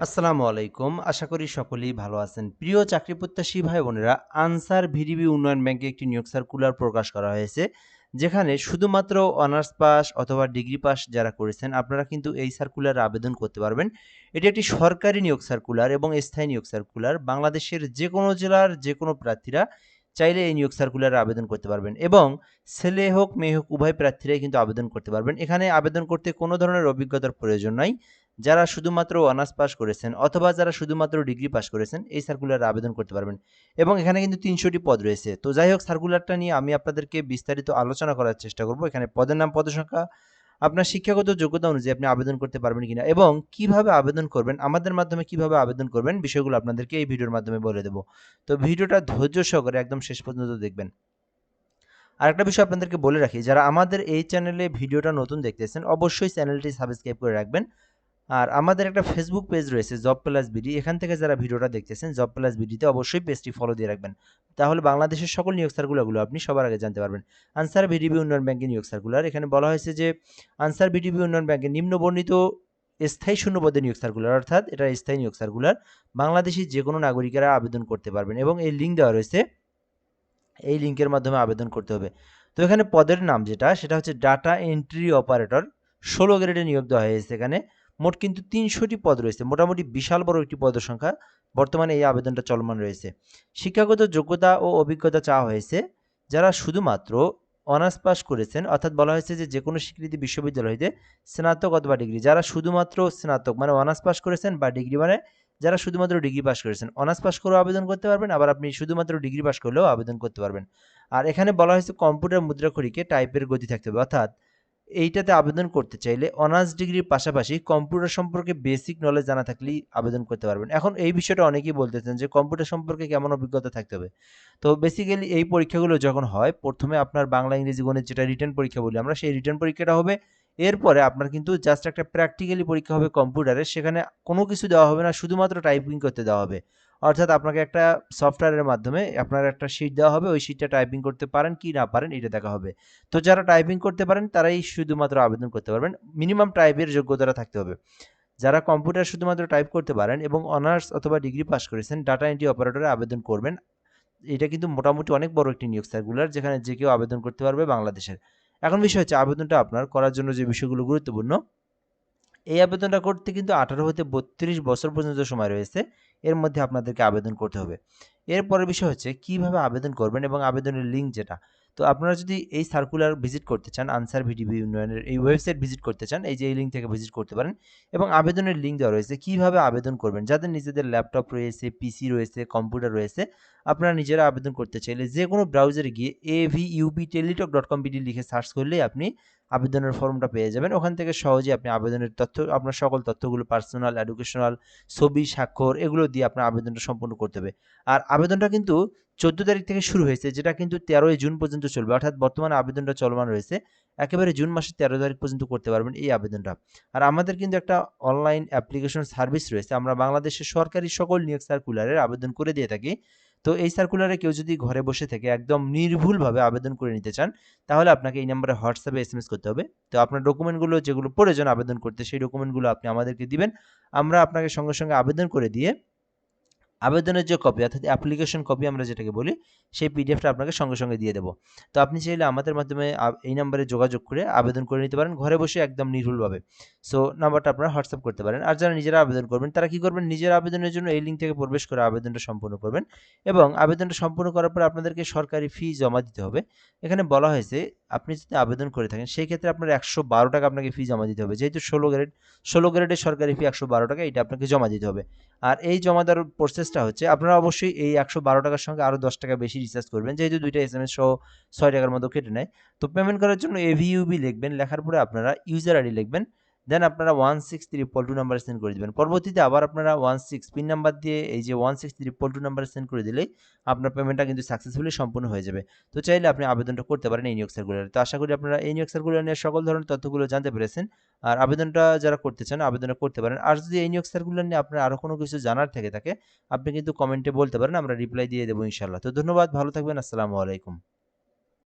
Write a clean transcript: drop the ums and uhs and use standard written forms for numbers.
আসসালামু আলাইকুম। আশা করি সকলেই ভালো আছেন। প্রিয় চাকরি প্রত্যাশী ভাই বোনেরা, আনসার ভিডিবি উন্নয়ন ব্যাংকে একটি নিয়োগ সার্কুলার প্রকাশ করা হয়েছে। যেখানে শুধুমাত্র অনার্স পাস অথবা ডিগ্রি পাস যারা করেছেন আপনারা কিন্তু এই সার্কুলারে আবেদন করতে পারবেন। এটি একটি সরকারি নিয়োগ সার্কুলার এবং স্থায়ী নিয়োগ সার্কুলার। বাংলাদেশের যেকোনো জেলার যেকোনো প্রার্থীরা চাইলে এই নিয়োগ সার্কুলারে আবেদন করতে পারবেন এবং ছেলে হোক মেয়ে হোক উভয় প্রার্থীরাই কিন্তু আবেদন করতে পারবেন। এখানে আবেদন করতে কোনো ধরনের অভিজ্ঞতার প্রয়োজন নাই। যারা শুধুমাত্র অনার্স পাস করেছেন অথবা যারা শুধুমাত্র ডিগ্রি পাস করেছেন এই সার্কুলারে আবেদন করতে পারবেন এবং এখানে কিন্তু ৩০০টি পদ রয়েছে। তো যাই হোক, সার্কুলারটা নিয়ে আমি আপনাদেরকে বিস্তারিত আলোচনা করার চেষ্টা করব। এখানে পদের নাম, পদের সংখ্যা, আপনার শিক্ষাগত যোগ্যতা অনুযায়ী আপনি আবেদন করতে পারবেন কিনা এবং কিভাবে আবেদন করবেন, আমাদের মাধ্যমে কিভাবে আবেদন করবেন, বিষয়গুলো আপনাদেরকে এই ভিডিওর মাধ্যমে বলে দেব। তো ভিডিওটা ধৈর্য সহকারে একদম শেষ পর্যন্ত দেখবেন। আরেকটা বিষয় আপনাদেরকে বলে রাখি, যারা আমাদের এই চ্যানেলে ভিডিওটা নতুন দেখতেছেন অবশ্যই চ্যানেলটি সাবস্ক্রাইব করে রাখবেন। আর আমাদের একটা ফেসবুক পেজ রয়েছে জব প্লাস বিডি, এখান থেকে যারা ভিডিওটা দেখতেছেন জব প্লাস বিডিতে অবশ্যই পেজটি ফলো দিয়ে রাখবেন। তাহলে বাংলাদেশের সকল নিয়োগ সার্কুলারগুলো আপনি সবার আগে জানতে পারবেন। আনসার ভিডিবি উন্নয়ন ব্যাংকের নিয়োগ সার্কুলার, এখানে বলা হয়েছে যে আনসার ভিডিবি উন্নয়ন ব্যাংকের নিম্নবর্ণিত স্থায়ী শূন্যপদের নিয়োগ সার্কুলার, অর্থাৎ এটা স্থায়ী নিয়োগ সার্কুলার, বাংলাদেশি যে কোনো নাগরিকেরা আবেদন করতে পারবেন এবং এই লিঙ্ক দেওয়া রয়েছে, এই লিঙ্কের মাধ্যমে আবেদন করতে হবে। তো এখানে পদের নাম সেটা হচ্ছে ডাটা এন্ট্রি অপারেটর, 16 গ্রেডে নিয়োগ দেওয়া হয়েছে। এখানে মোট কিন্তু ৩০০টি পদ রয়েছে, মোটামুটি বিশাল বড় একটি পদের সংখ্যা। বর্তমানে এই আবেদনটা চলমান রয়েছে। শিক্ষাগত যোগ্যতা ও অভিজ্ঞতা চাওয়া হয়েছে। যারা শুধুমাত্র অনার্স পাস করেছেন, অর্থাৎ বলা হয়েছে যে কোনো স্বীকৃতি বিশ্ববিদ্যালয় হইতে স্নাতক অথবা ডিগ্রি, যারা শুধুমাত্র স্নাতক মানে অনার্স পাস করেছেন, বা ডিগ্রি মানে যারা শুধুমাত্র ডিগ্রি পাস করেছেন, অনার্স পাস করেও আবেদন করতে পারবেন, আবার আপনি শুধুমাত্র ডিগ্রি পাস করলেও আবেদন করতে পারবেন। আর এখানে বলা হয়েছে কম্পিউটার মুদ্রাক্ষরিকে টাইপের গতি থাকতে হবে, অর্থাৎ এইটাতে আবেদন করতে চাইলে অনার্স ডিগ্রির পাশাপাশি কম্পিউটার সম্পর্কে বেসিক নলেজ জানা থাকলেই আবেদন করতে পারবেন। এখন এই বিষয়টা অনেকেই বলতেছেন যে কম্পিউটার সম্পর্কে কেমন অভিজ্ঞতা থাকতে হবে। তো বেসিক্যালি এই পরীক্ষাগুলো যখন হয়, প্রথমে আপনার বাংলা ইংরেজি গণিত যেটা রিটেন পরীক্ষা বলি আমরা, সেই রিটেন পরীক্ষাটা হবে। এরপরে আপনার কিন্তু জাস্ট একটা প্র্যাকটিক্যালি পরীক্ষা হবে কম্পিউটারে, সেখানে কোনো কিছু দেওয়া হবে না, শুধুমাত্র টাইপিং করতে দেওয়া হবে। অর্থাৎ আপনাকে একটা সফটওয়্যারের মাধ্যমে আপনার একটা শিট দেওয়া হবে, ওই শিটটা টাইপিং করতে পারেন কি না পারেন এটা দেখা হবে। তো যারা টাইপিং করতে পারেন তারাই শুধুমাত্র আবেদন করতে পারবেন, মিনিমাম টাইপের যোগ্যতাটা থাকতে হবে। যারা কম্পিউটার শুধুমাত্র টাইপ করতে পারেন এবং অনার্স অথবা ডিগ্রি পাস করেছেন, ডাটা এন্ট্রি অপারেটরে আবেদন করবেন। এটা কিন্তু মোটামুটি অনেক বড় একটি নিয়োগ সার্কুলার, যেখানে যে কেউ আবেদন করতে পারবে বাংলাদেশের। এখন বিষয় হচ্ছে আবেদনটা আপনার করার জন্য যে বিষয়গুলো গুরুত্বপূর্ণ, এই আবেদনটা করতে কিন্তু 18 হতে 32 বছর পর্যন্ত সময় রয়েছে। এর মধ্যে আপনাদেরকে আবেদন করতে হবে। এরপরের বিষয় হচ্ছে কিভাবে আবেদন করবেন এবং আবেদনের লিঙ্ক যেটা। তো আপনারা যদি এই সার্কুলার ভিজিট করতে চান, আনসার ভিডিবি ইউনিয়নের এই ওয়েবসাইট ভিজিট করতে চান, এই যে এই লিঙ্ক থেকে ভিজিট করতে পারেন এবং আবেদনের লিঙ্ক দেওয়া রয়েছে কিভাবে আবেদন করবেন। যাদের নিজেদের ল্যাপটপ রয়েছে, পিসি রয়েছে, কম্পিউটার রয়েছে, আপনারা নিজেরা আবেদন করতে চাইলে যে কোনো ব্রাউজারে গিয়ে avubtelitalk.com.bd লিখে সার্চ করলেই আপনি আবেদনের ফর্মটা পেয়ে যাবেন। ওখান থেকে সহজেই আপনি আবেদনের তথ্য, আপনার সকল তথ্যগুলো পার্সোনাল, এডুকেশনাল, ছবি, স্বাক্ষর এগুলো দিয়ে আপনার আবেদনটা সম্পূর্ণ করতে হবে। আর আবেদনটা কিন্তু 14 তারিখ থেকে শুরু হয়েছে, যেটা কিন্তু 13ই জুন পর্যন্ত চলবে, অর্থাৎ বর্তমানে আবেদনটা চলমান রয়েছে। একেবারে জুন মাসের 13 তারিখ পর্যন্ত করতে পারবেন এই আবেদনটা। আর আমাদের কিন্তু একটা অনলাইন অ্যাপ্লিকেশন সার্ভিস রয়েছে, আমরা বাংলাদেশের সরকারি সকল নিয়োগ সার্কুলারের আবেদন করে দিয়ে থাকি। তো এই সার্কুলারে কেউ যদি ঘরে বসে থেকে একদম নির্ভুলভাবে আবেদন করে নিতে চান, তাহলে আপনাকে এই নাম্বারে হোয়াটসঅ্যাপে এসএমএস করতে হবে। তো আপনার ডকুমেন্টগুলো যেগুলো প্রয়োজন আবেদন করতে, সেই ডকুমেন্টগুলো আপনি আমাদেরকে দিবেন। আমরা আপনাকে সঙ্গে সঙ্গে আবেদন করে দিয়ে আবেদনের যে কপি, অর্থাৎ অ্যাপ্লিকেশন কপি আমরা যেটাকে বলি, সেই পিডিএফটা আপনাকে সঙ্গে সঙ্গে দিয়ে দেবো। তো আপনি চাইলে আমাদের মাধ্যমে এই নাম্বারে যোগাযোগ করে আবেদন করে নিতে পারেন ঘরে বসে একদম নির্ভুলভাবে। সো নাম্বারটা আপনারা হোয়াটসঅ্যাপ করতে পারেন। আর যারা নিজেরা আবেদন করবেন তারা কি করবেন, নিজের আবেদনের জন্য এই লিঙ্ক থেকে প্রবেশ করে আবেদনটা সম্পূর্ণ করবেন এবং আবেদনটা সম্পূর্ণ করার পর আপনাদেরকে সরকারি ফি জমা দিতে হবে। এখানে বলা হয়েছে আপনি যদি আবেদন করে থাকেন সেই ক্ষেত্রে আপনার 112 টাকা আপনাকে ফি জমা দিতে হবে, যেহেতু 16 গ্রেডের সরকারি ফি 112 টাকা, এটা আপনাকে জমা দিতে হবে। আর এই জমা দেওয়ার প্রসেসটা হচ্ছে আপনারা অবশ্যই এই 112 টাকার সঙ্গে আরও 10 টাকা বেশি রিচার্জ করবেন, যেহেতু দুইটা এসএমএস সহ 6 টাকার মতো কেটে নেয়। তো পেমেন্ট করার জন্য এভিইউবি লিখবেন, লেখার পরে আপনারা ইউজার আইডি লিখবেন, দেন আপনারা 16322 নাম্বারে সেন্ড করে দেবেন। পরবর্তীতে আবার আপনারা 16 পিন নাম্বার দিয়ে এই যে 16322 নাম্বারে সেন্ড করে দিলেই আপনার পেমেন্টটা কিন্তু সাকসেসফুলি সম্পূর্ণ হয়ে যাবে। তো চাইলে আপনি আবেদনটা করতে পারেন এই নিয়োগ সার্কুলারে। তো আশা করি আপনারা এই নিয়োগ সার্কুলার নিয়ে সকল ধরনের তথ্যগুলো জানতে পেরেছেন। আর আবেদনটা যারা করতে চান আবেদনটা করতে পারেন। আর যদি এই নিয়োগ সার্কুলার নিয়ে আপনার আরও কোনো কিছু জানার থেকে থাকে, আপনি কিন্তু কমেন্টে বলতে পারেন, আমরা রিপ্লাই দিয়ে দেবো ইনশাআল্লাহ। তো ধন্যবাদ, ভালো থাকবেন, আসসালামু আলাইকুম।